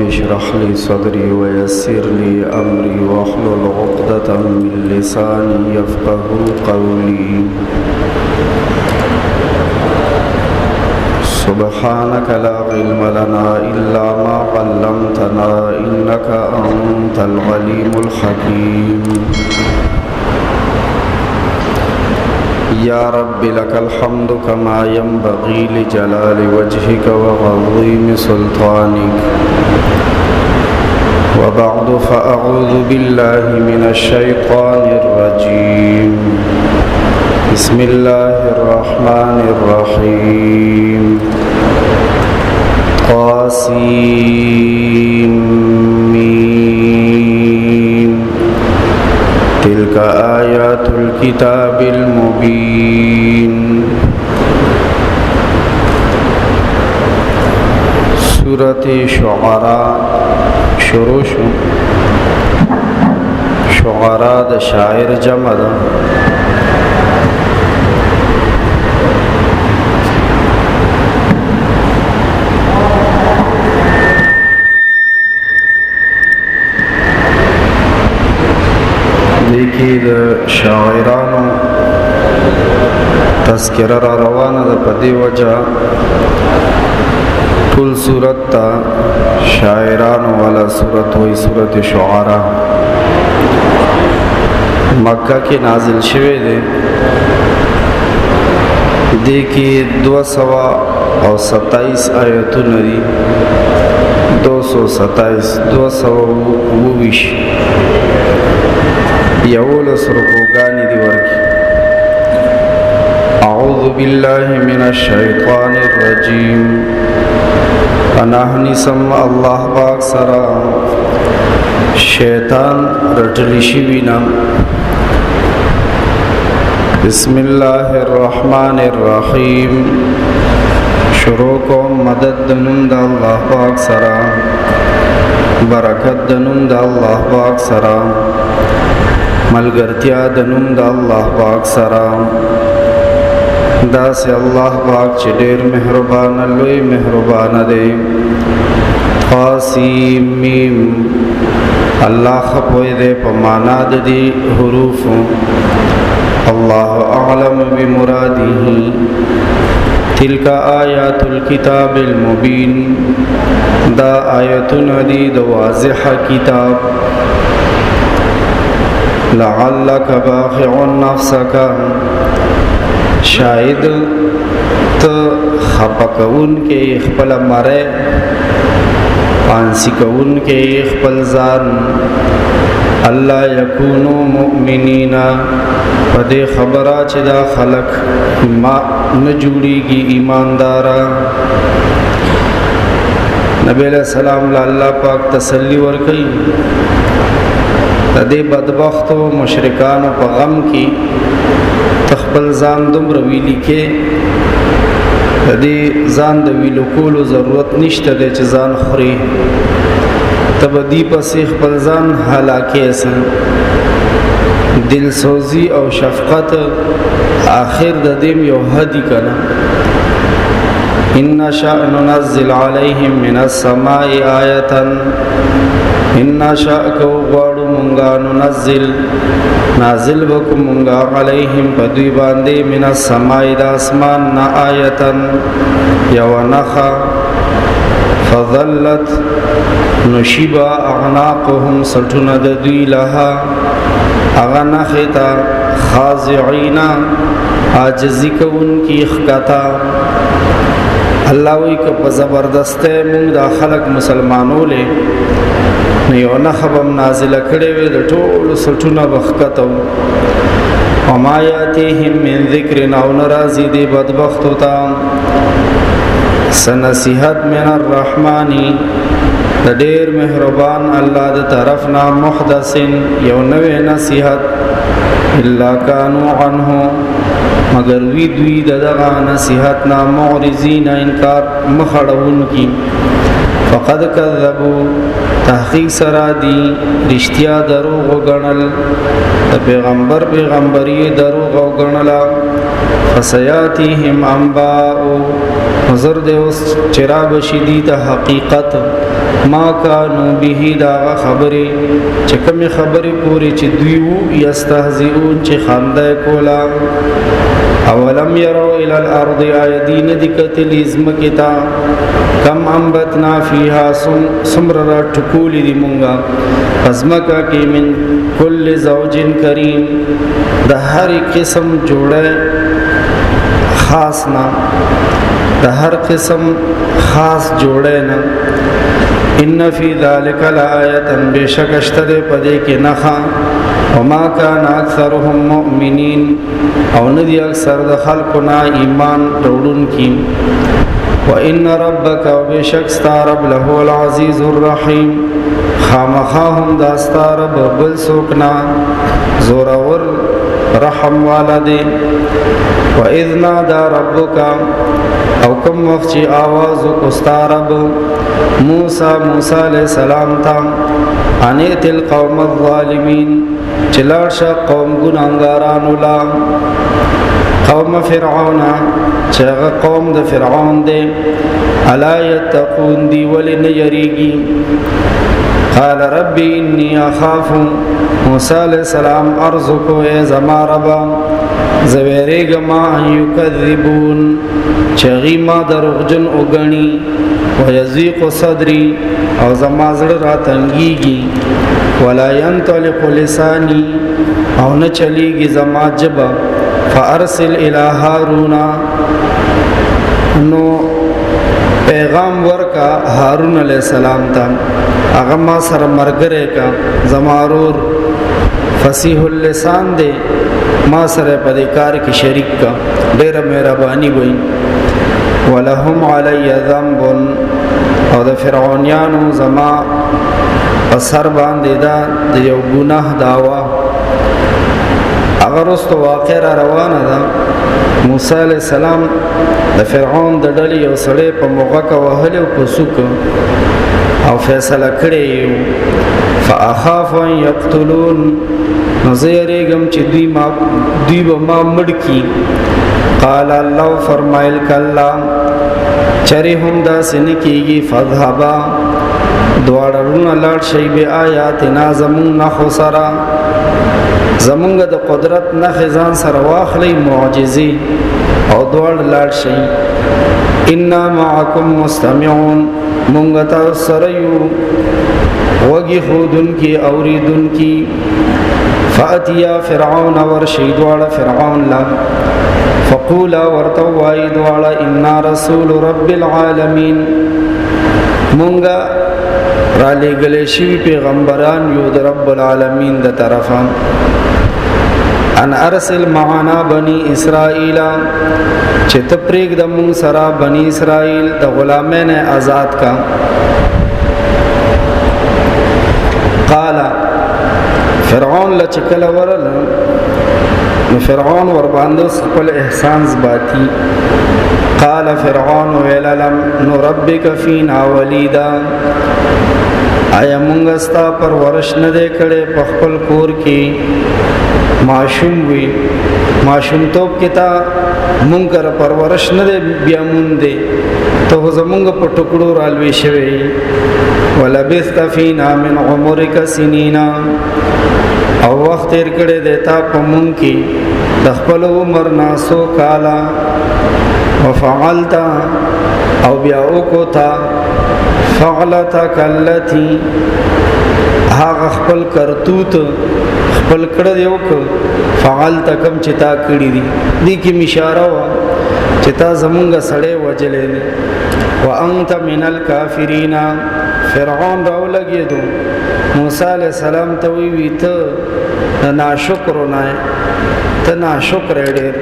اشرح لي صدري ويسر لي أمري واحلل عقدة من لساني يفقهوا قولي سبحانك لا علم لنا إلا ما علمتنا إنك أنت العليم الحكيم يا رب لك الحمد كما ينبغي لجلال وجهك وعظيم سلطانك وبعد فأعوذ بالله من الشيطان الرجيم بسم الله الرحمن الرحيم طاسيم تلك آيات الكتاب المبين سورة شعراء شروع شعراء د شاعر جمع ده لیکی د شاعرانو تذکره را روانه ده په دې وجه ټول صورت ته شاعرانو والا صورت وی صورت شعراء مکه کې نازل شوه دی دې کې 227 آیتونه دي 227 یولس رکوگانی دی ورکی اعوذ باللہ من الشیطان الرجیم اناہنی سم اللہ پاک سرا شیطان رٹلی شوینا بسم اللہ الرحمن الرحیم شروع کو مدد دنم دا اللہ پاک سرا برکت دنم دا اللہ پاک سرا ملګرتیا د نوم د الله پاک سره داسې الله پاک چې ډېر مهربان لوی مهربان دی قاسم میم الله خپوی دی په معنا د دې حروف الله اعلم بمراده تلک آیات الكتاب المبین دا آیتونه دي د واضح کتاب لعلک باخع نفسک شاید ته خپکون کې خپل مره پانسی کون کې خپل ځان الله یکونو مؤمنین پدې خبره چې دا خلق ما نه جوړيږي ایماندارا نبی علیہ السلام الله پاک تسلی ورکړي د دې بدبختو مشرکانو په غم کې تخپل ځان دومره ویلي کې د دې ځان د ویلو کولو ضرورت نشته دی چې ځان خوري تب دې پسې خپل ځان هلاکې سن دل سوزي او شفقت آخر د دې یو هدي کنه ان شاء ننزل عليهم من السماء آیه ان شاء کو غواړو مونږه نازل وکړو مونږه علیهم بدوی باندې من السماء د اسمان نا آیتن یو نخا فظلت نشیبا اعناقهم سټونه د دوی لها اغه نختا خاضعینا عاجزی کون کی خکتا الله وی که په زبردسته مونږ د خلق مسلمانو له یو نخبم نازل کړي وي د ټولو سټونه بخکتو وما یاتیهم من ذکر او نرازی دی بدبخت تا سنصیحت من الرحمن د ډیر مهربان الله د طرفنا محدثن یو نوې نصیحت الا كانوا عنه مگر وی دوی دغه نصیحت نا معرضین انکار مخړون کی فقد كذبوا تحقیق سرا دی رشتیا دروغ غنل پیغمبری دروغ غنل فسیاتیهم انباء نظر دې اوس چراب شدید حقیقت ما کانو به دا خبره چې کوم خبره پوری چې دوی وو یستهزئون چې خنده کولا اولم يروا الى الارض ايدين دکتل ازمکتا کم انبتنا فيها سمر را ټکول دي مونږه ازمکا کې من کل زوج کریم د هر قسم جوړه خاص نه د هر قسم خاص جوړه نه ان فی ذلک لآیه بشک اشتد پدې کې نخا وما كان اکثرهم مؤمنین او ندی اکثر د خلقنا ایمان وروړون کی وان ربک وبشک ستارب له العزیز الرحیم خامخهم دا ستارب بل سوکنا زورور رحم والده واذ نادى ربک او کوم وخت چې आवाज وکستارب موسی علیہ السلام ته انیت القوم الظالمین چلارشا قوم گناهګارانو لا قوم فرعون چغه قوم د فرعون دی الا یتقون دی ولن یریږي قال ربي اني اخاف موسی علیہ السلام ارزقو ای زما ربا زویریګما یکذبون چغی ما دروغجن وګنی ويضيق صدري او زما زړه را تنګيږي ولا ينطلق لساني او نه چليږي زما جبا فارسل الى هارون نو پیغام ورکا هارون علیہ السلام ته هغه ما سره مرګره کا زمارور فصیح اللسان دے ما سره په دې کار کې شریک کا ډېر مهرباني وای ولهم علی ذنب او د فرعونانو زما اثر باندې دا د یو ګناه داوا اگر واست واقع را روانه ده موسی علیہ السلام د فرعون د ډلې یو سړی په موغه کا وهل او پسوک او فیصله کړی فاخاف ان یقتلون نظریګم چې دوی به ما مړ کی قال الله فرمایل کلا چری هم دا سن کیږي فذهبا دوړرون لاړ شی به آیاتنا زمون نخسرا زمونږ د قدرت نه خزان سره واخلې معجزي او دوړ لاړ شي ان معکم مستمعون مونږ تاسو سره یو وګي خودن کی اوریدن کی فاتیا فرعون ورشید والا فرعون لا فقولا ورتوائد والا انا رسول رب العالمین مونږه را لګلې شي پیغمبران یو د رب العالمین د طرفه ان ارسل معنا بني اسرائیل چې تپریک د مون سرا بني اسرائیل د غلامین آزاد کا قال فرعون لچکل ورل نو فرعون ور باندې خپل احسان زباتی قال فرعون وللم نربك فينا وليدا آیا مونږ ستا پرورش نه دې کړې په خپل کور کې معشوم وي معشوم توپ کې تا مونږ کر پرورش نه دې بیا مونږ دې ته زمونږ په ټکړو رالوي شوی ولبثت فينا من عمرك سنين او وخت تیر کړه دیتا په مونږ کې د خپل عمر ناسو کالا وفعلت او بیا وکوتا فعلتك التي هغه خپل کرتوت خپل کړه دیو ک فعلت کم چتا کړی دی دې کې اشاره وا چتا زمونږ سړې وجلې وانت من الكافرين فرعون راو لګیدو موسی علیہ السلام ته وی ته ناشکر نه ته ناشکر ډېر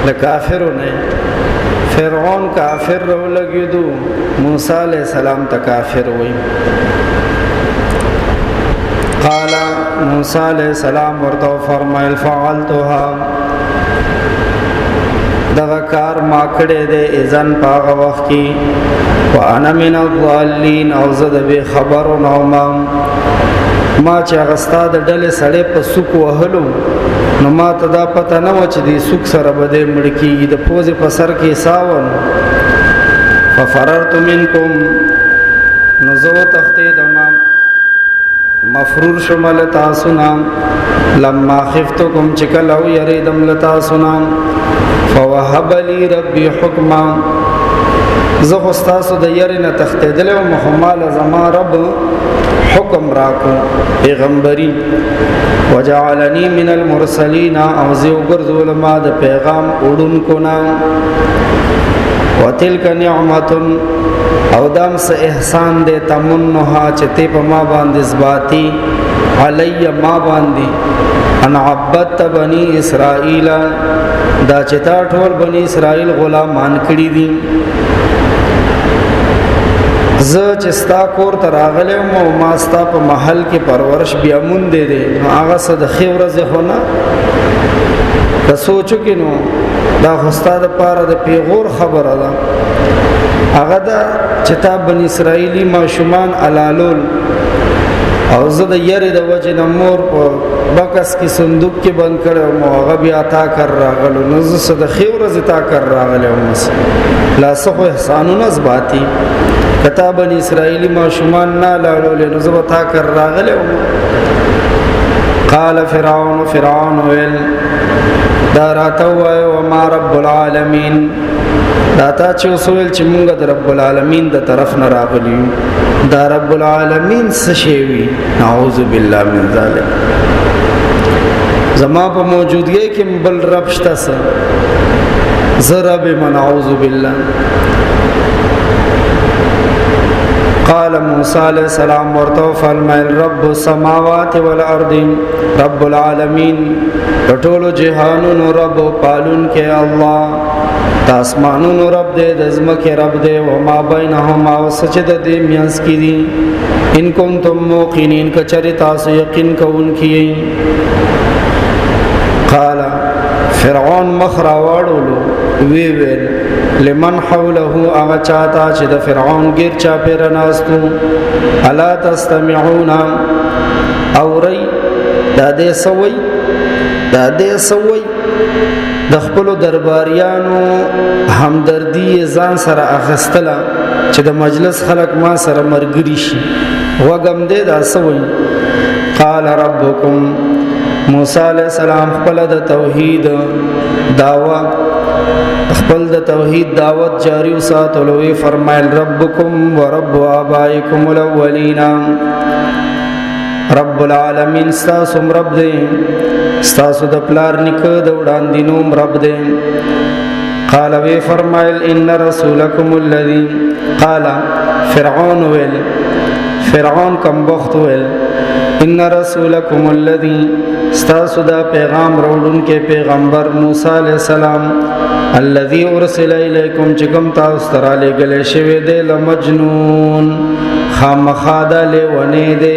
د کافر نه فرعون کافر راو لګیدو موسی علیہ السلام ته کافر وی قال موسی علیہ السلام ورته فرمایل فعلتها دغه کار ما کړې ده اذن پاغه وخت کې وانا من الضالين او زه د به خبرو نوما ما چې غستا د ډلې سړې په سوق وهلو نو ما ته دا پته نه و چې د سوق سره بده مړکی د پوزې په سر کې ساون ففررت منکم نزو تختیدما مفرور شمل تاسونا لما خفتکم چکلو یریدم لتاسونا فوهب لی ربی حکما زخ استاسو د یرین تختیدلو محمال زما رب حکم راکو پیغمبری وجعلنی من المرسلین اوزیو گرزول ما د پیغام اڑن کنا وتلک نعمت او دام سے احسان دے تمنها چتے پا ما باندی زباتی علی ما باندی ان عبدت بنی اسرائیل دا چتا ټول بنی اسرائیل غلامان کړي دي ز چستا کور تراغله مو ماستا په محل کې پرورش بیا مون دے دے هغه صد خیورز هونه که سوچو کې نو دا استاد پاره د پیغور خبره ده هغه دا چتا بنی اسرائیلی ماشومان علالول او زه د یری د وجه نمور په بکس کې صندوق کې بند کړو مو هغه بیا تا کر راغلو نو زه صد خیورز تا کر راغلو مس لا سخو احسانونه زباتی کتا بنی اسرائیلی ماشومان نه لاړول نو زه تا کر راغلو قال فرعون ویل دا راتو وما رب العالمین دا تا چې وسویل چې مونږ د رب العالمین د طرف نه راغلی دا رب العالمین څه شی وي نعوذ بالله من ذلک زما په موجودګۍ کې بل رب شته څه زرا بما نعوذ بالله قال موسی علیہ السلام ورته فرمایل رب السماوات والارض رب العالمین ټولو جهانونو رب پالون کې الله تاسمانونو رب دې د زمکه رب دې و ما بینهما وسجد دې میانس کې دي ان کنتم موقنین کچری تاسو یقین کوونکی قال فرعون مخرا واړولو وی ویل لمن حوله اغا چاہتا چې د فرعون غیر چا پیر ناستو الا تستمعون اوری دا دې سوي د خپل درباریانو همدردی ځان سره اخستله چې د مجلس خلق ما سره مرګري شي وګم دې دا سوي قال ربکم موسی علیہ السلام خپل د توحید دعوا خپل د توحید دعوت جاری وساتلو وی فرمایل ربکم ورب آبائکم الاولین رب العالمین ستاسو رب دې ستاسو د پلار نکه د وړاندینوم رب دې قال وی فرمایل ان رسولکم الذی قال فرعون کم بخت ویل ان رسولکم الذی ستاسو دا پیغام روڑن کے پیغمبر موسی علیہ السلام الذي ارسل الیکم چکم تاسو ترا لګل شوی دی لمجنون خامخادا لیونه دی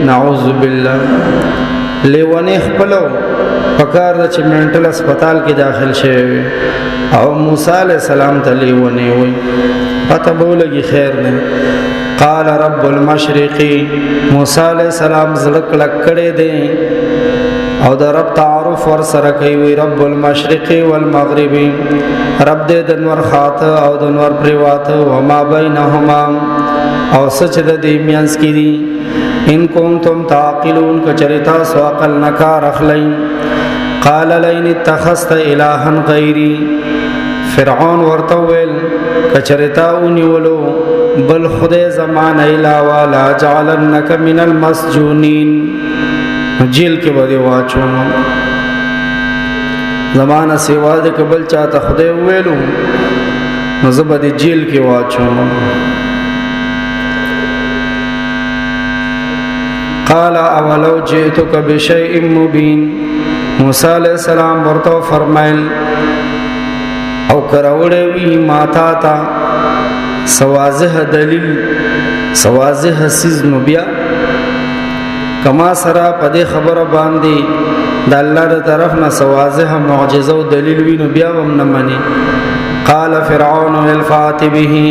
نعوذ بالله لیونه خپلو پکار د چمنټل هسپتال کې داخل شوی او موسی علیہ السلام ته لیونه وي پته بولګي خیر نه قال رب المشرق موسی علیہ السلام زړه کړه دی او د رب تعارف ور سره کوي رب المشرق والمغرب رب دې د نور خاطه او د نور پریواته و ما بینهما او سچ د دې میانس کې دي ان کنتم تعقلون کچریتا سو عقل نکار اخلین قال لئن اتخذت الها غیری فرعون ورته ویل کچریتا ونیولو بل خدای زمان علاوه لا جعلنک من المسجونین جیل کې بده واچو زمانہ سیوا د قبل چاته خدای ویلو نو زبد جیل کې واچو قال اولو جئتک بشیء مبین موسی علیہ السلام ورته فرمایل او کراوړې وی ماتا تا سوازه دلیل سوازه سیز نو بیا کما سرا پدې خبره باندې د الله تر طرف نه سوازه معجزه او دلیل وینو بیا هم نه مانی قال فرعون للفاتبه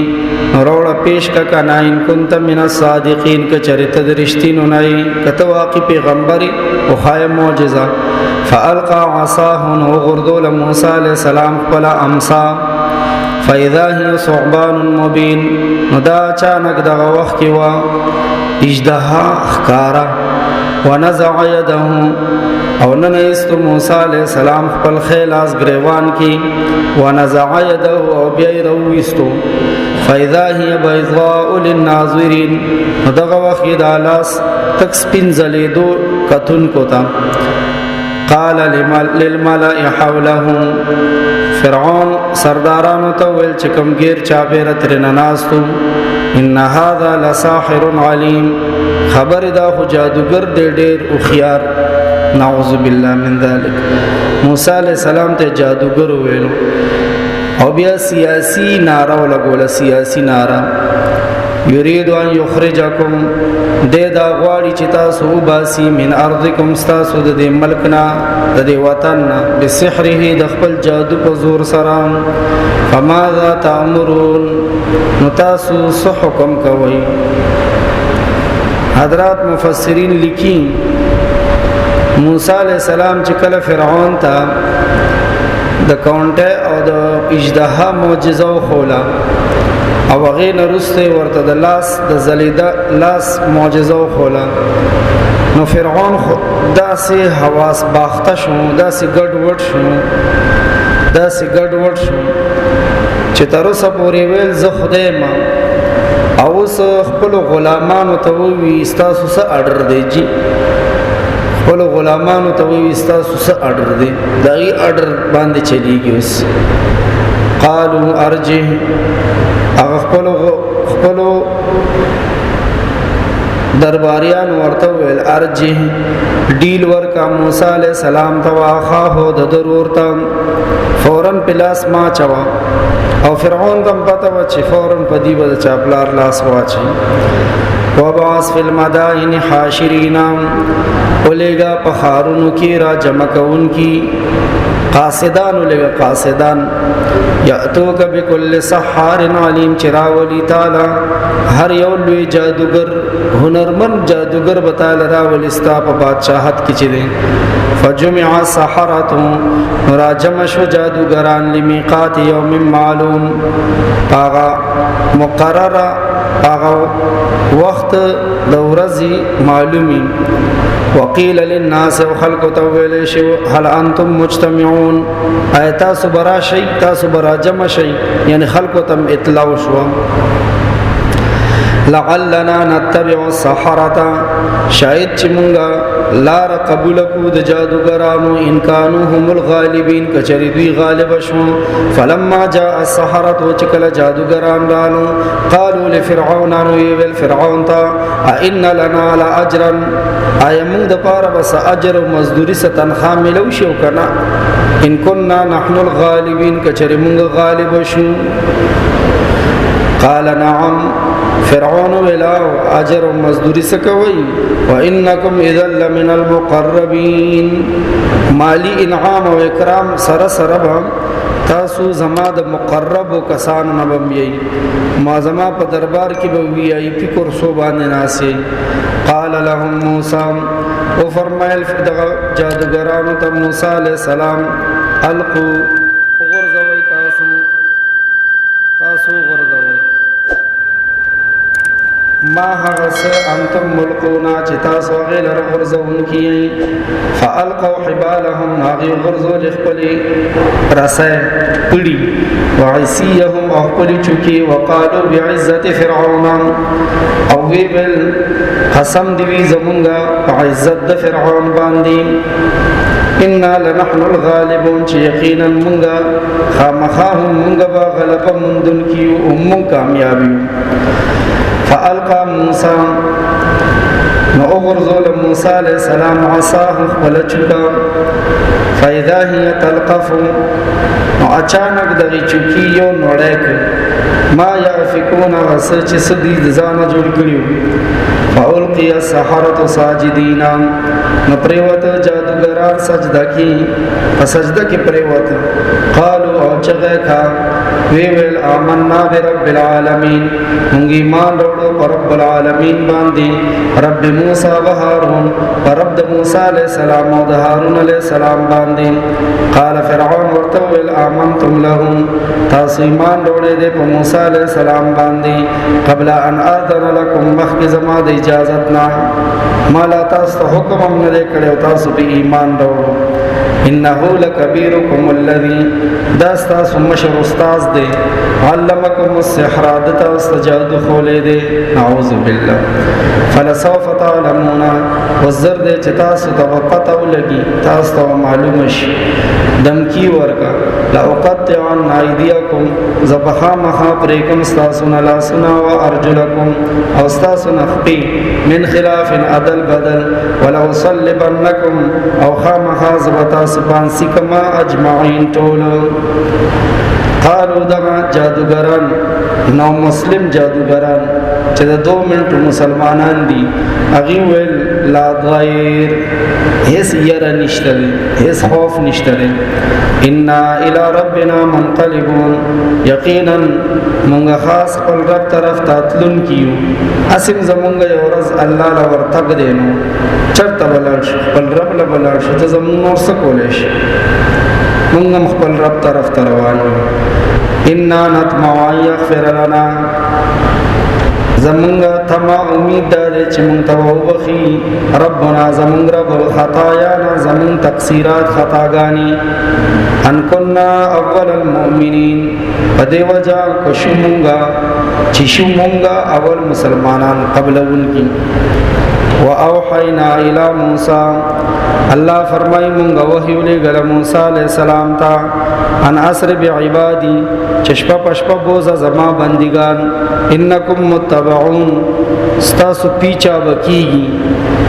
روړه پیش کا کنا ان کنت من الصادقین ک چرته درشتینو نه کته واقع پیغمبري او خای معجزه فالقى عصاه وغردول موسی علیہ السلام قال امسا فاذا هي ثعبان مبين دا اچانک دغه وخت کې وا اجدها خکارا ونزع يده او ننست موسی علیہ السلام خپل خیلاس گریوان کی ونزع يده او بیا رويستو فاذا هي بيضاء للناظرين دغه وخت د لاس تک سپین زلیدو کتون کوتا قال للملأ حوله فرعون سردارانو ته ویل چې کوم غیر چابه ترنه ناستو ان هذا لساحر عليم خبر دا خو جادوګر دی ډېر او خيار نعوذ بالله من ذلك موسی علیہ السلام ته جادوګر ویلو او بیا سیاسی نعره ولګول سیاسی نعره یرید ان یخرجکم د دا غواړي چې تاسو وباسي من ارضکم تاسو د دې ملکنا د دې وطن بسحره د خپل جادو په زور سره فماذا تأمرون نو تاسو څه حکم کوئ حضرات مفسرین لیکي موسی علیہ السلام چې کله فرعون ته د کونټه او د اجدها معجزه خولا او هغه نرسته ورته د لاس د زلیدا لاس معجزه خولا نو فرعون داسې حواس باخته شو داسې ګډ وډ شو چې تر اوسه پورې ویل زه خدای ما او خپل غلامانو ته وی استاسو سره اډر دی جی خپل غلامانو ته وی استاسو سره اډر دی دغه اډر باندې چلیږي اوس قالوا ارجه هغه خپل درباریان ورته ویل ارجه ډیل ورکا موسی علیہ السلام ته واخا هو د ضرور ته فورن پلاس ما چوا او فرعون دم پته و چې فورن په دی بل چاپلار لاس واچي وبعث فی المدائن حاشرین ولېګا په خارونو کې را جمع کون کی قاصدان ولېګا قاصدان یاتوک بكل سحار علیم چراولی تعالی هر یو لوی جادوگر هنرمن جادوگر بتاله راول استا په بادشاہت کې چي دي فجمع السحرة راجم شو جادوگران لمیقات یوم معلوم آغا مقرر آغا وقت دورزی معلومی وقیل للناس وخلق تویل شو هل انتم مجتمعون آیا تاسو برا شئی تاسو برا جمع شئی یعنی خلق تم اطلاع شو لعلنا نتبع السحرة شاید چې مونږه لار قبول کو د جادوګرانو ان كانوا هم الغالبین کچری دوی غالب شو فلما جاء السحرة وچکل جادوګران رانو قالوا لفرعون ويل فرعون تا ان لنا لاجرا اي موږ د پاره بس اجر او مزدوری ست تنخواه ملو شو کنا ان كنا نحن الغالبین کچری مونږ غالب شو قال نعم فرعون ویلا اجر و مزدوری سکوي وانکم اذا لمن المقربین مالی انعام و اکرام سره سره تاسو زما د مقرب کسان نه بمي ما زما په دربار کې به وی ای پی کورسو باندې ناسي قال لهم موسی او فرمایل دغه جادوګرانو ته موسی علیہ السلام القوا غرزوي تاسو غرزوي ما هغس انتم ملقونا چتا سو غیر غرزون کی فالقوا حبالهم هغه غرزو لخپلی رسه پړي وعصيهم اخپلی چوکي وقالوا بعزت فرعون او ویل قسم دی زمونږه عزت د فرعون باندې ان لنحن الغالبون چې یقینا مونږه خامخاهم مونږه با غلبه مندن کیو مونږ کامیابی فالقى موسى نغرزول موسى عليه السلام عصاه ولچکا فاذا هي تلقف اچانک دغه چکی یو نړیک ما يافكون وسچ سدي ځان جوړ کړیو فألقي السحرة ساجدين نو پریوت جادوگران سجدہ کی فسجدہ کی پریوت قالوا او چغه کا ویل آمنا برب العالمین مونږ ایمان وروړو پر رب العالمین باندې رب موسی و هارون پر رب موسی علیہ السلام او هارون علیہ السلام باندې قال فرعون ورته ویل آمنتم لهم تاسو ایمان وروړې دې په موسی علیہ السلام باندې قبل ان اذن لكم مخک زما د اجازت نه ما لا تاسو حکم هم نه کړو تاسو به ایمان وروړو انه لکبیرکم الذی داستا سمشر استاذ دے علمکم السحر دتا استجاد خولے دے نعوذ باللہ فلسوف تعلمون وزر دے چتاس تو پتہ لگی تاس تو معلومش دمکی ورکا لاقطعن ایدیکم زبخا مخا پریکم استاسن لا سنا وارجلکم او استاسن خپی من خلاف عدل بدل ولو صلبنکم او خامخا زبتا سپانسی کما اجمعین طول قالو دغا جادوگران نو مسلم جادوگران چې د 2 منټو مسلمانان دي اغي ویل لا غیر هیڅ یره نشته هیڅ خوف نشته ان الى ربنا منقلبون یقینا مونږ خاص خپل رب طرف تاتلون کیو اسیم زمونږ یو ورځ الله لا ورتګ دینو چرته ولر خپل رب لا ولر ته زمونږ نور څه کولای شي مونږ خپل رب طرف ته روانو ان نطمع يغفر لنا زمونږ تما امید ده چې مونږ ته وبخي ربنا زمونږ رب خطايانا زمون تقصيرات خطاګانی ان كنا اول المؤمنين پدې وجا کوشمونګه چې شومونګه اول مسلمانان قبلون کی واوحینا الی موسی الله فرمای مونږه وحی ولېګل موسی علیہ السلام ته ان اسر بعبادی چشپا پشپا بوزا زما بندگان انکم متبعون ستاسو پیچا بکیگی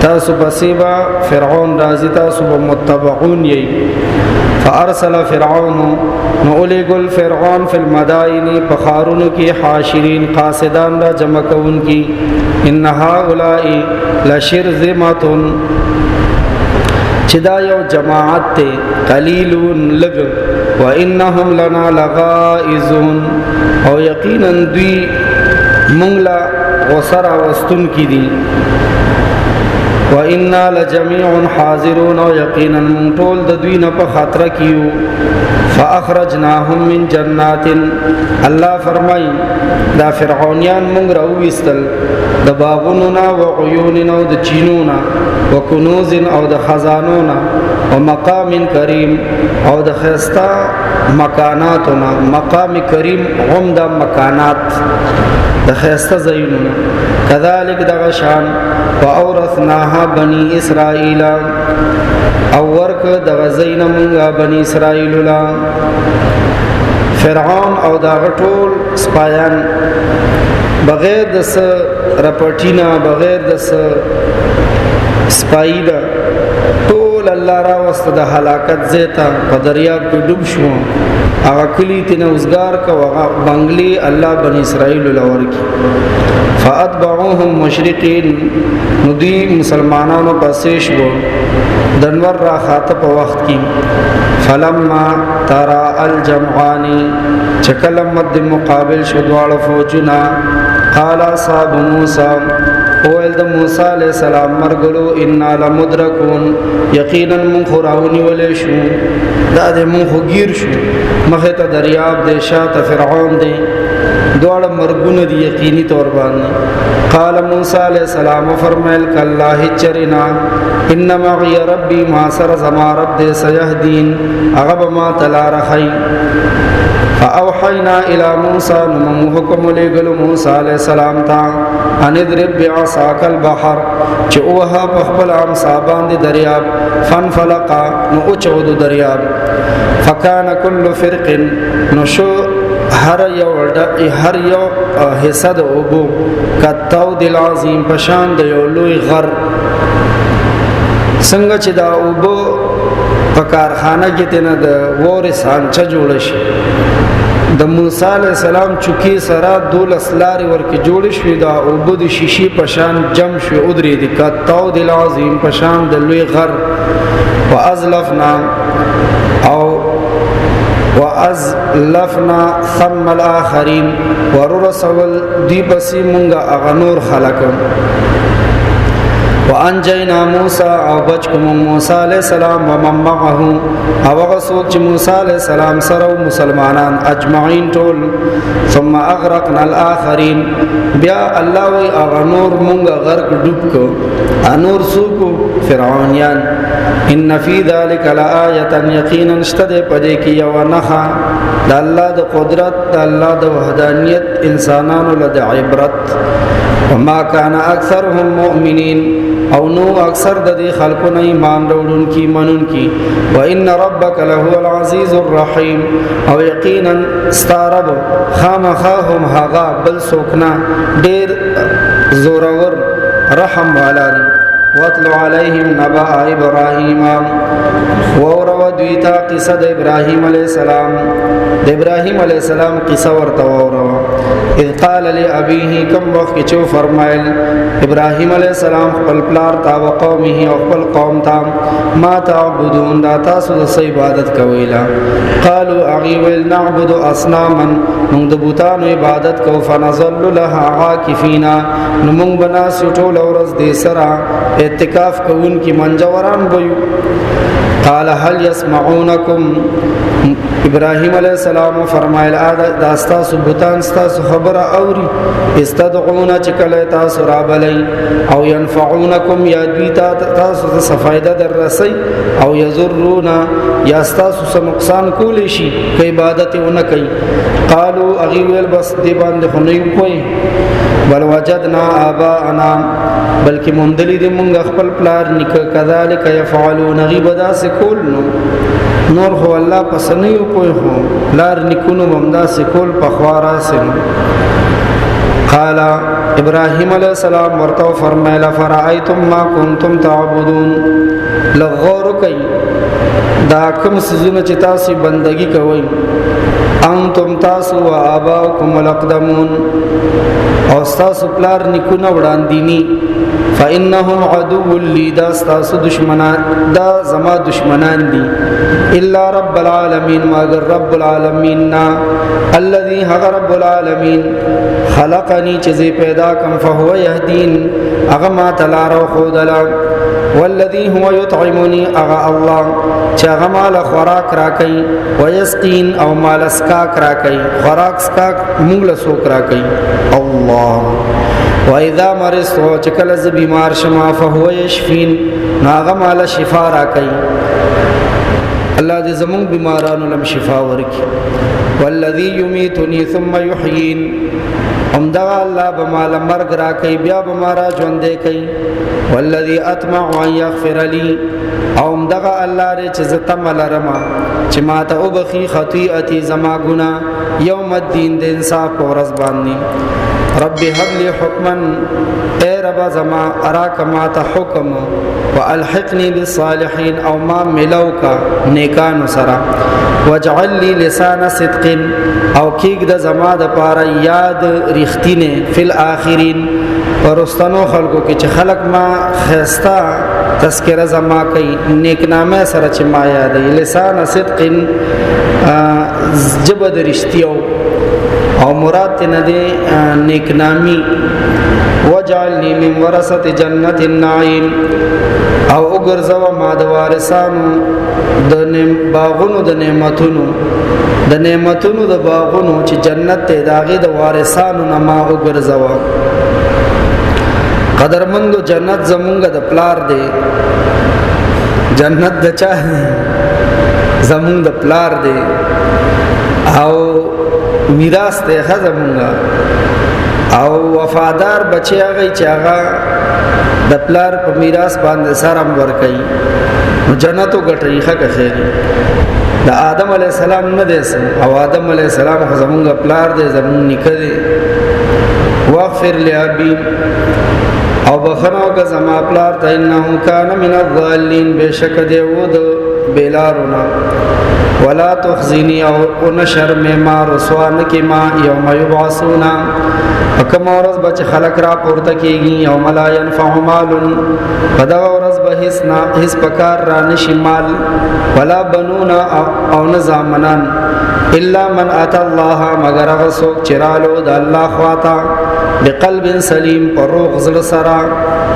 تاسو بسیبا فرعون رازی تاسو متبعون یی فارسل فرعون نولګل فرعون فی المدائن فخارون کی حاشرین قاصدان را جمع کون کی ان هؤلاء لشرذمه چدا یو جماعت ته قلیلون لگ و انهم لنا لغائزون او یقینا دوی مونږ لا وسرا واستون کی دي و انا لجميع حاضرون او یقینا مونږ ټول د دوی نه په خاطر کیو فاخرجناهم من جنات الله فرمای دا فرعونیان مونږ راوېستل د باغونو نا او عيوننا او د چینونا وکنوز او د خزانونا ومقام کریم او د خستا مکاناتنا مقام کریم هم د مکانات د خستا زینونا کذالک دغشان واورثناها بنی اسرائیل او ورک د غزین منغا بنی اسرائیل لا فرعون او دا غټول سپایان بغیر د س رپټینا بغیر د س سپایدا ټول الله را واست د هلاکت زیتا په دریاب کې ډوب شو هغه کلی تنه وزګار کا هغه بنگلی الله بنی اسرائیل لور کی فاتبعوهم مشرقین ندی مسلمانانو پسې شو دنور را خاطه په وخت کې فلما ترى الجمعان چکلم مد مقابل شو دواړه فوجنا قال اصحاب موسی اویل د موسی علیہ السلام مرګلو ان لمدرکون یقینا من خراونی ولې شو دا د مون خوګیر شو مخه ته دریاب د شاته فرعون دی دوړ مرګونه دی یقیني تور باندې قال موسی علیہ السلام فرمایل کله چرنا انما غی ربی ما سر زما رب دې سيهدين هغه ما تلا رخی فاوحینا الی موسی نو حکم لګل موسی علیہ السلام ته ان ضرب بعصاک البحر چې اوها په خپل عام صابان دی دریاب فانفلقا نو چود دریاب فکان کل فرق نشو هر یو حصہ د اوبو کتاو دل عظیم پشان د یو لوی غر څنګه چې دا اوبو په کارخانه کې تنه د وور سانچه جوړ شي د موسی علی السلام چوکي سره 12 لارې ورکه جوړ شوې دا او بده شیشي پشان جم شو او درې د کتاو د لازم پشان د لوی غر وازلفنا ثم الاخرين ورسول دی بسی مونږه اغنور خلقم وانجینا موسی او بچکم موسی علیہ السلام ومن معه او غسوک چې موسی علیہ السلام سره مسلمانان اجمعین ټول ثم اغرقنا الاخرين بیا الله وی اغنور مونږه غرق ډوب کو انور سوکو فرعونیان ان فی ذلک لآیه یقینا اشتد پدې کې یو نخا د الله د قدرت د الله د وحدانیت انسانانو له عبرت وما كان اکثرهم مؤمنین او نو اکثر د دې خلکو نه ایمان وروړونکي منونکي وان ربک لهو العزیز الرحیم او یقینا ستارب خامخهم هغه بل سوکنا ډیر زورور رحم والاری واتلو علیهم نبأ ابراهیم وورو دویتا قصه د ابراهیم علیہ السلام د ابراهیم علیہ السلام قصه ورته وورو اذ قال لابيه كم وخت چې فرمایل ابراهیم علیہ السلام خپل پلار تا او قومه او خپل قوم تا ما تعبدون دا تاسو د عبادت کویلا قالوا اغيول نعبد اصناما موږ د بوتانو عبادت کو فنظل لها عاکفین نو موږ بنا سټول اورز دې سرا اعتکاف کوون کی منجوران بویو قال هل يسمعونكم ابراهيم عليه السلام فرمایل داستا سبوتان تاسو خبره اوري استدعون چکله تاسو رابلای او ينفعونكم یا دویتا تاسو څه فائدہ در رسي او يضرون یا تاسو څه نقصان کولی شي کی عبادت ونه کوي قالوا اغيول بس دی باندې خنوي کوي بل وجدنا آباءنا بلکې مندلی دې مونږ خپل پلار نک کذالک يفعلون غیبدا سکول نور هو الله پسنیو کوئی هو لار نکونو ممدا سکول پخوارا سن قال ابراهيم عليه السلام ورته فرمایله فرایتم ما کنتم تعبدون لغور کوي دا کوم سيزونه چې تاسو بندگی کوئ انتم تاسو و آباؤکم الاقدمون او تاسو پلار نکونه وړاندینی فانهم عدو لی دا تاسو دشمنان دا زما دشمنان دي الا رب العالمین مگر رب العالمین الذي هغ رب العالمین خلقني چې پیدا کوم فهو يهدين هغه ما تلارو خودلا والذي هو يطعمني اغا الله چې هغه مال خوراک راکې ويسقين او مال اسکاک راکې خوراک اسکاک موږ له سوک راکې الله واذا مرضت چې کله ز بیمار شمه فهو يشفين هغه مال شفا راکې الله دې زموږ بیمارانو لم شفا ورکړي والذي يميتني ثم يحيين همدا الله بمال مرګ راکې بیا بمارا ژوندې کوي والذي اطمع ان يغفر لي او همدا الله دې چې زتم لرما چې ماته او بخي خطيئتي زما ګنا يوم الدين د انصاف ورځ باندې رب هب لي حكما اے رب زما اراك ما ته حکم والحقني بالصالحين او ما ملوکا نیکان سرا واجعل لي لسان صدق او کیک د زما د پاره یاد رښتینه فل اخرین ورستنو خلقو کې چې خلق ما خستا تذکرہ زما کوي نیک نامه سره چې ما یاد لسان صدق جبد رښتیو او مراد نه دي نیک نامي وجعلني من ورثه جنت النعيم او وګرځوا ما د وارثانو د باغونو د نعمتونو د باغونو چې جنت ته داغه د وارثانو نه ما وګرځوا قدرمندو جنت زمونږ د پلار دی جنت د چا زمونږ د پلار دی او میراث ته زمونږ او وفادار بچی هغه چې هغه د پلار په میراث باندې سرم ور کوي جنتو ګټي ښه خیر د آدم علی السلام نه دی او آدم علی السلام زمونږ پلار دی زمونږ نیکه دی واغفر لابي او بخنو که زما پلار ته انه کان من الضالین بشک دی و د بیلارنا ولا تخزنی او نشر میں ما رسوان کی ما یوم یبعثونا حکم ورز بچ خلق را پورته کیږي یوم لا ينفع مال پدا ورز به هیڅ پکار را نشي مال ولا بنونا او نزامنان الا من اتى الله مگر هغه څوک چرالو د الله خواتا بقلب سلیم پروغ زړه سره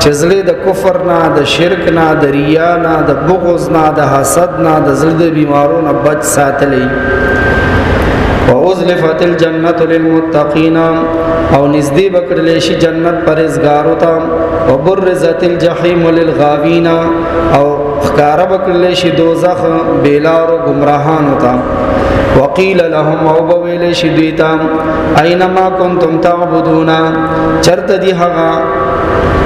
چې زړه د کفر نه د شرک نه د ریا نه د بغض نه د حسد نه د زړه د بیمارونو بچ ساتلی وَأُزْلِفَتِ الْجَنَّةُ لِلْمُتَّقِينَ او نزدې بکړلې شي جنت پرهیزګارو ته وبرزت الجحیم للغاوین او ښکارا بکړلې شي دوزخ بیلارو گمراهانو ته وقیل لهم او بویل شي دویتا اينما کنتم تعبدون چرته دی هغه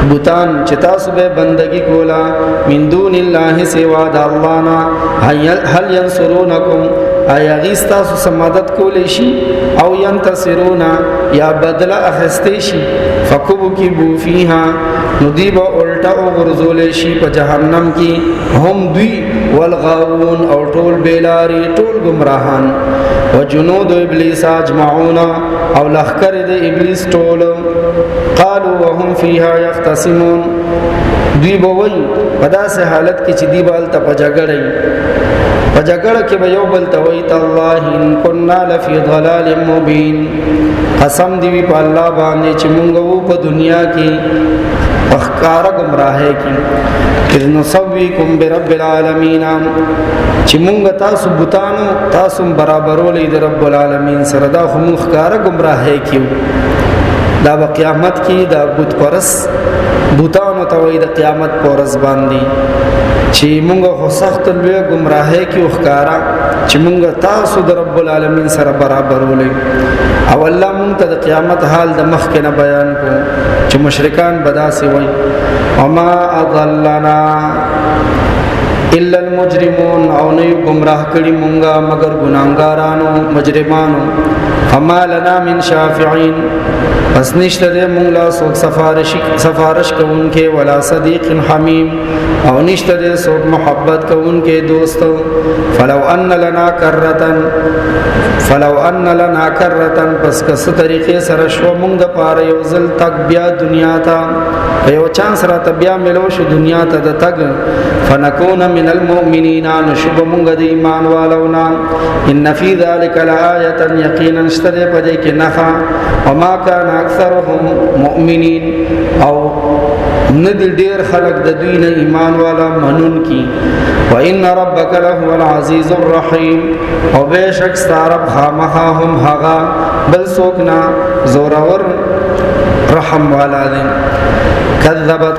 بوتان چې تاسو به بندگی کولا من دون الله سوا د الله نه هل ينصرونکم آیا غیس تاسو سمادت کولی شي او ینتصرونا یا بدل اخستی شي فکبو کی بو فیها ندیب الٹا او غرزول شي په جهنم کې هم دوی والغاوون او ټول بیلاری ټول گمراهان وجنود ابلیس اجمعون او لخر د ابلیس ټول قالوا وهم فيها يختصمون دوی بوي په داسې حالت کې چې دی بال ته پجګړی پجګړه کې به یو بل ته وای الله ان كنا لفي ضلال مبين قسم دی په الله باندې چې مونږ وو په دنیا کې اخکار گمراهه کې اذ نسويكم برب العالمين چې مونږ تاسو بوتانو تاسو برابرولې د رب العالمین سره دا خو مونږ اخکار گمراهه کې دا په قیامت کې دا بت پرس بوتانو ته وای د قیامت پرس باندې چې مونږه خو سخت لوی گمراهی کې وښکارا چې مونږه تاسو د رب العالمین سره برابر ولې او الله مونږ ته د قیامت حال د مخ کې نه بیان کو چې مشرکان بداسي وای وما اضلنا الا المجرمون او نه گمراه کړي مونږه مگر ګناګارانو مجرمانو فما لنا من شافعين پس نشته دې مونږ لا څوک سفارش کوونکې ولا صدیق حمیم او نشته دې څوک محبت کوونکې دوست فلو ان لنا کرتن پس کس طریقې سره شو مونږ د پاره یو ځل تک بیا دنیا ته یو چانس را ته بیا ملو شو دنیا ته د تک فنكون من المؤمنین نشب مونږ د ایمان والونا ان فی ذلک لآیه یقینا اشتری پدې کې نخا وما كان اکثرهم مؤمنین او ندل ډیر خلق د دوی نه ایمان والا منون کی وان ربک له العزیز الرحیم او بشک ستارب خامخا هم هغه بل سوکنا زورور رحم والا دین کذبت